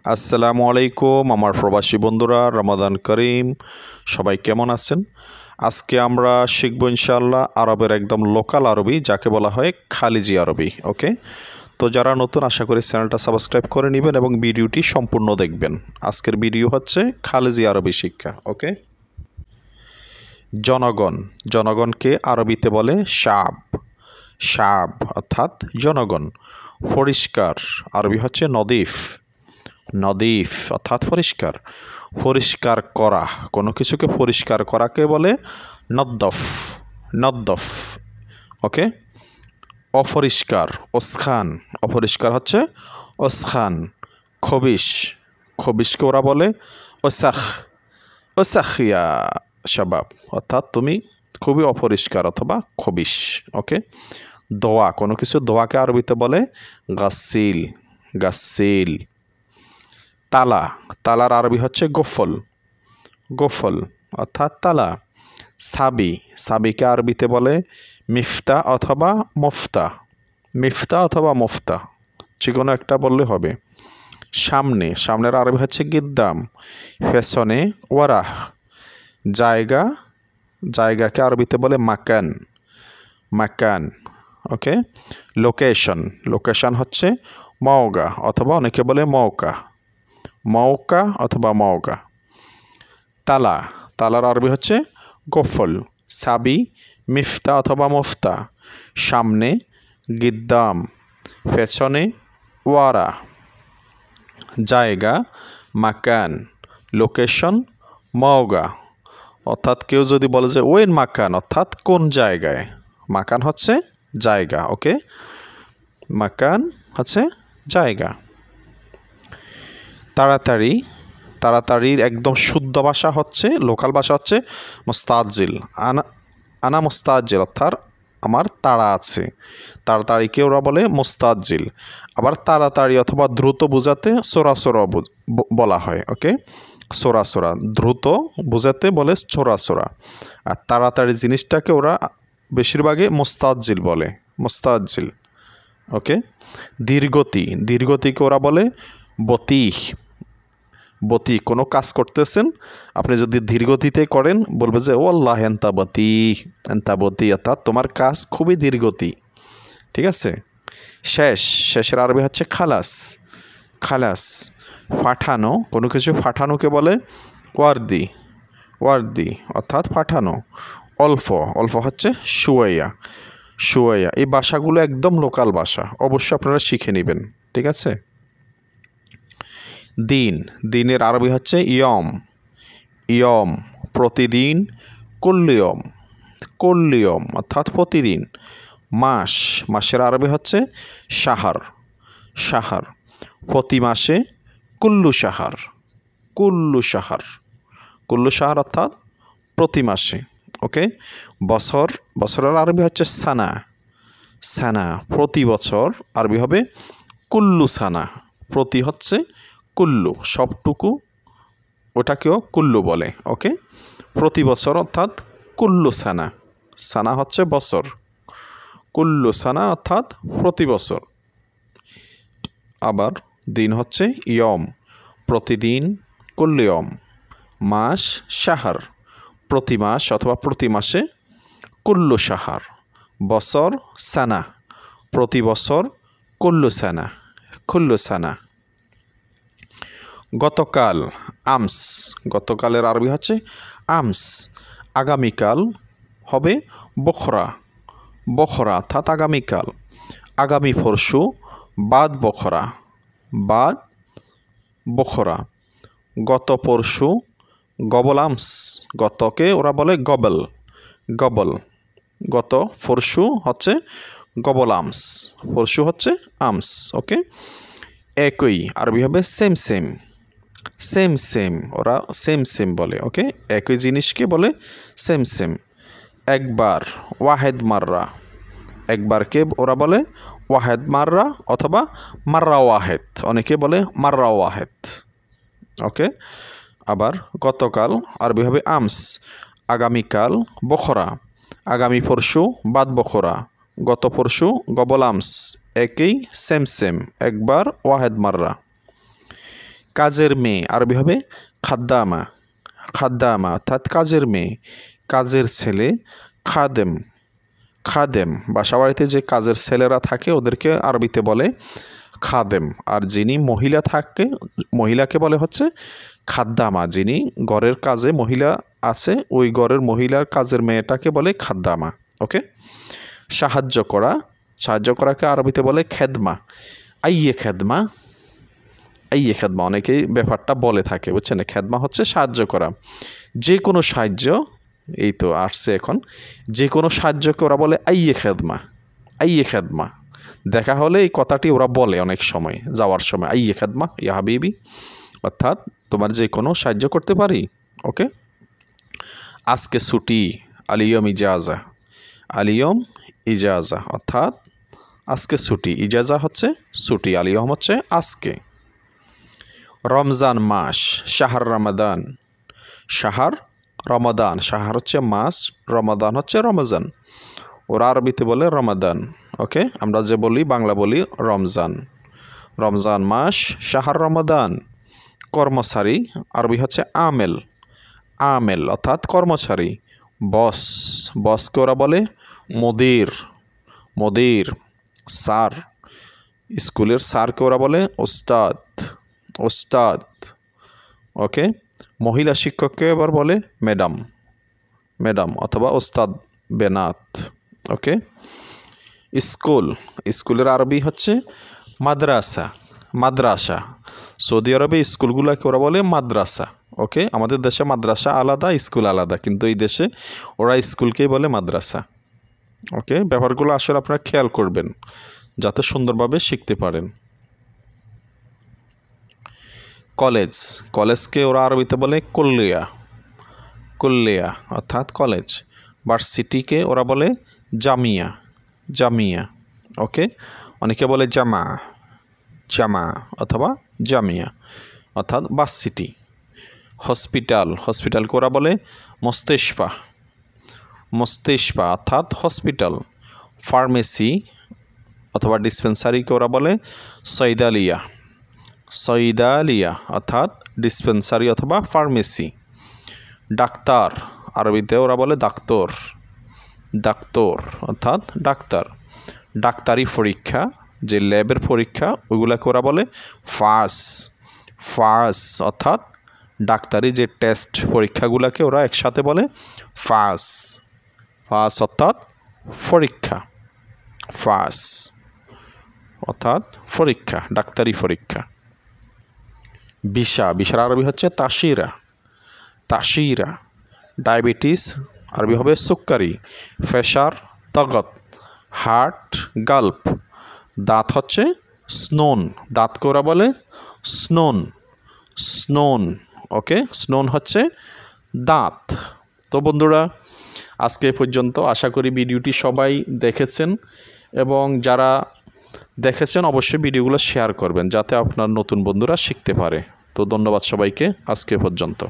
আসসালামু আলাইকুম আমার প্রবাসী বন্ধুরা, রমাদান করিম। সবাই কেমন আছেন? আজকে আমরা শিখব ইনশাআল্লাহ আরবের একদম লোকাল আরবি, যাকে বলা হয় খালিজি আরবি। ওকে, তো যারা নতুন, আশা করি চ্যানেলটা সাবস্ক্রাইব করে নেবেন এবং ভিডিওটি সম্পূর্ণ দেখবেন। আজকের ভিডিও হচ্ছে খালিজি আরবি শিক্ষা। ওকে, জনগণ, জনগণকে আরবিতে বলে শাব। শাব অর্থাৎ জনগণ। পরিষ্কার আরবি হচ্ছে নদিফ। নদিফ অর্থাৎ পরিষ্কার। পরিষ্কার করা, কোনো কিছুকে পরিষ্কার করাকে বলে নদ্দফ। নদ্দফ। ওকে, অপরিষ্কার ওসখান। অপরিষ্কার হচ্ছে ওসখান। খবিশ, খবিশকে ওরা বলে ওসাখ। ওসাখ ইয়া শাবাব, অর্থাৎ তুমি খুবই অপরিষ্কার অথবা খবিশ। ওকে, দোয়া, কোনো কিছু দোয়াকে আরবিতে বলে গাসিল। গাসিল। তালা, তালার আরবি হচ্ছে গোফল। গোফল অর্থাৎ তালা। সাবি, সাবিকে আরবিতে বলে মিফতা অথবা মুফতা। মিফতা অথবা মুফতা, যে কোনো একটা বললে হবে। সামনে, সামনের আরবি হচ্ছে গিদ্দাম। পেছনে ওয়ারাহ। জায়গা, জায়গাকে আরবিতে বলে মাকান। মাকান। ওকে, লোকেশন, লোকেশন হচ্ছে মওগা অথবা অনেকে বলে মৌকা। মৌকা অথবা মওগা। তালা, তালার আরবি হচ্ছে গোফল। সাবি, মিফতা অথবা মুফতা। সামনে গিদ্দাম, পেছনে ওয়ারা। জায়গা মাকান, লোকেশন মওগা। অর্থাৎ কেউ যদি বলে যে ওয়েন মাকান, অর্থাৎ কোন জায়গায়। মাকান হচ্ছে জায়গা। ওকে, মাকান হচ্ছে জায়গা। তাড়াতাড়ি, তাড়াতাড়ির একদম শুদ্ধ ভাষা হচ্ছে, লোকাল ভাষা হচ্ছে মুস্তাজিল। আনা মুস্তাজিল, অর্থাৎ আমার তাড়া আছে। তাড়াতাড়িকে ওরা বলে মুস্তাজিল। আবার তাড়াতাড়ি অথবা দ্রুত বোঝাতে সোরাসোরা বলা হয়। ওকে, সোরাসোরা, দ্রুত বোঝাতে বলে সোরাসোরা। আর তাড়াতাড়ি জিনিসটাকে ওরা বেশিরভাগে মুস্তাজিল বলে। মুস্তাজিল। ওকে, ধীরগতি, ধীরগতিকে ওরা বলে বতি। বতি, কোনো কাজ করতেছেন আপনি যদি ধীরগতিতে করেন, বলবে যে ও আল্লাহ এন্তাবতি। এন্তাবতি অর্থাৎ তোমার কাজ খুবই ধীরগতি। ঠিক আছে। শেষ, শেষের আরবি হচ্ছে খালাস। খালাস। পাঠানো, কোনো কিছু পাঠানোকে বলে ওয়ার্দি। ওয়ার্দি অর্থাৎ পাঠানো। অল্প, অল্প হচ্ছে শুয়াইয়া। শুয়াইয়া। এই ভাষাগুলো একদম লোকাল ভাষা, অবশ্যই আপনারা শিখে নেবেন। ঠিক আছে। দিন, দিনের আরবি হচ্ছে ইয়ম। ইয়ম প্রতিদিন। কুল্লিয়ম, কুল্লিয়ম অর্থাৎ প্রতিদিন। মাস, মাসের আরবি হচ্ছে শাহার। শাহার। প্রতি মাসে কুল্লু শাহার। কুল্লু শাহার। কুল্লু শাহার অর্থাৎ প্রতি মাসে। ওকে, বছর, বছরের আরবি হচ্ছে সানা। সানা প্রতি বছর, আরবি হবে কুল্লু সানা। প্রতি হচ্ছে কুল্লু, সবটুকু, ওটাকেও কুল্লু বলে। ওকে, প্রতি বছর অর্থাৎ কুল্লু সানা। সানা হচ্ছে বছর, কুল্লু সানা অর্থাৎ প্রতি বছর। আবার দিন হচ্ছে ইয়ম, প্রতিদিন। কুল্লিয়ম। মাস শাহার, প্রতি মাস অথবা প্রতি মাসে। কুল্লু শাহার। বছর সানা, প্রতি বছর। কুল্লু সানা, কুল্লু সানা। গতকাল, আমস। গতকালের আরবি হচ্ছে আমস। আগামীকাল হবে বখরা। বখরা অর্থাৎ আগামীকাল। আগামী পরশু বাদ বখরা। বাদ বখরা। গত পরশু গবল আমস। গতকে ওরা বলে গবল। গবল। গত পরশু হচ্ছে গবল আমস। পরশু হচ্ছে আমস। ওকে, একই আরবি হবে সেম সেম। সেম সেম, ওরা সেম সেম বলে। ওকে, একই জিনিসকে বলে সেম সেম। একবার, ওয়াহেদ মাররা। একবারকে ওরা বলে ওয়াহেদ মাররা অথবা মাররা ওয়াহেদ, অনেকে বলে মাররা ওয়াহেদ। ওকে, আবার গতকাল আরবি হবে আমস। আগামীকাল বখরা। আগামী পরশু বাদ বখরা। গত পরশু গবল আমস। একই সেম সেম, একবার ওয়াহেদ মাররা। কাজের মেয়ে আরবি হবে খাদ্দামা, খাদ্দামা অর্থাৎ কাজের মেয়ে। কাজের ছেলে খাদেম, খাদেম। বাসা বাড়িতে যে কাজের ছেলেরা থাকে ওদেরকে আরবিতে বলে খাদেম। আর যিনি মহিলা থাকে মহিলাকে বলে হচ্ছে খাদ্দামা। যিনি ঘরের কাজে মহিলা আছে ওই ঘরের মহিলার কাজের মেয়েটাকে বলে খাদ্দামা। ওকে। সাহায্য করা, সাহায্য করাকে আরবিতে বলে খেদমা। আইয়ে খেদমা, আইয়ে খেদমা অনেকেই ব্যাপারটা বলে থাকে, বুঝছেন। খেদমা হচ্ছে সাহায্য করা, যে কোনো সাহায্য। এই তো আসছে এখন, যে কোনো সাহায্যকে ওরা বলে আইয়ে খেদমা, আইয়ে খেদমা। দেখা হলে এই কথাটি ওরা বলে অনেক সময় যাওয়ার সময়, আইয়ে খেদমা ইয়া হাবিবি, অর্থাৎ তোমার যে কোনো সাহায্য করতে পারি। ওকে। আজকে ছুটি, আলিয়ম ইজাজা, আলিয়ম ইজাজা অর্থাৎ আজকে ছুটি। ইজাজা হচ্ছে ছুটি, আলিয়ম হচ্ছে আজকে। রমজান মাস, শাহর রমাদান, শাহর রমাদান। শাহর হচ্ছে মাস, রমাদান হচ্ছে রমজান। ওরা আরবিতে বলে রমাদান। ওকে। আমরা যে বলি বাংলা বলি রমজান। রমজান মাস, শাহর রমাদান। কর্মচারী আরবি হচ্ছে আমেল, আমেল অর্থাৎ কর্মচারী। বস, বসকে ওরা বলে মুদির, মুদির। স্যার, স্কুলের স্যারকে ওরা বলে ওস্তাদ, ওস্তাদ। ওকে। মহিলা শিক্ষককে এবার বলে ম্যাডাম, ম্যাডাম অথবা ওস্তাদ বেনাত। ওকে। স্কুল, স্কুলের আরবি হচ্ছে মাদ্রাসা, মাদ্রাসা। সৌদি আরবে স্কুলগুলোকে ওরা বলে মাদ্রাসা। ওকে। আমাদের দেশে মাদ্রাসা আলাদা, স্কুল আলাদা, কিন্তু এই দেশে ওরা স্কুলকেই বলে মাদ্রাসা। ওকে। ব্যাপারগুলো আসলে আপনারা খেয়াল করবেন যাতে সুন্দরভাবে শিখতে পারেন। কলেজ, কলেজকে ওরা আরবিতে বলে কুল্লিয়া, কুল্লিয়া অর্থাৎ কলেজ। ভার্সিটিকে ওরা বলে জামিয়া, জামিয়া। ওকে। অনেকে বলে জামা, জামা অথবা জামিয়া অর্থাৎ ভার্সিটি। হসপিটাল, হসপিটালকে ওরা বলে মস্তিষ্পা, মস্তিষ্পা অর্থাৎ হসপিটাল। ফার্মেসি অথবা ডিসপেন্সারিকে ওরা বলে সৈদালিয়া, সৈদালিয়া অর্থাৎ ডিসপেন্সারি অথবা ফার্মেসি। ডাক্তার আরবিতে ওরা বলে ডাক্তর, ডাক্তর অর্থাৎ ডাক্তার। ডাক্তারি পরীক্ষা, যে ল্যাবের পরীক্ষা ওইগুলোকে ওরা বলে ফাস, ফাস অর্থাৎ ডাক্তারি যে টেস্ট পরীক্ষাগুলোকে ওরা একসাথে বলে ফাস, ফাস অর্থাৎ পরীক্ষা, ফাস অর্থাৎ পরীক্ষা, ডাক্তারি পরীক্ষা। ভিসা, ভিসার আরবি হচ্ছে তাশিরা, তাশিরা। ডায়াবেটিস আরবি হবে সুক্কারি। প্রেশার তগত। হার্ট গাল্প। দাঁত হচ্ছে স্নোন, দাঁতকে ওরা বলে স্নোন, স্নোন। ওকে। স্নোন হচ্ছে দাঁত। তো বন্ধুরা আজকে পর্যন্ত আশা করি ভিডিওটি সবাই দেখেছেন, এবং যারা দেখেছেন অবশ্যই ভিডিওগুলো শেয়ার করবেন যাতে আপনার নতুন বন্ধুরা শিখতে পারে। তো ধন্যবাদ সবাইকে আজকে পর্যন্ত।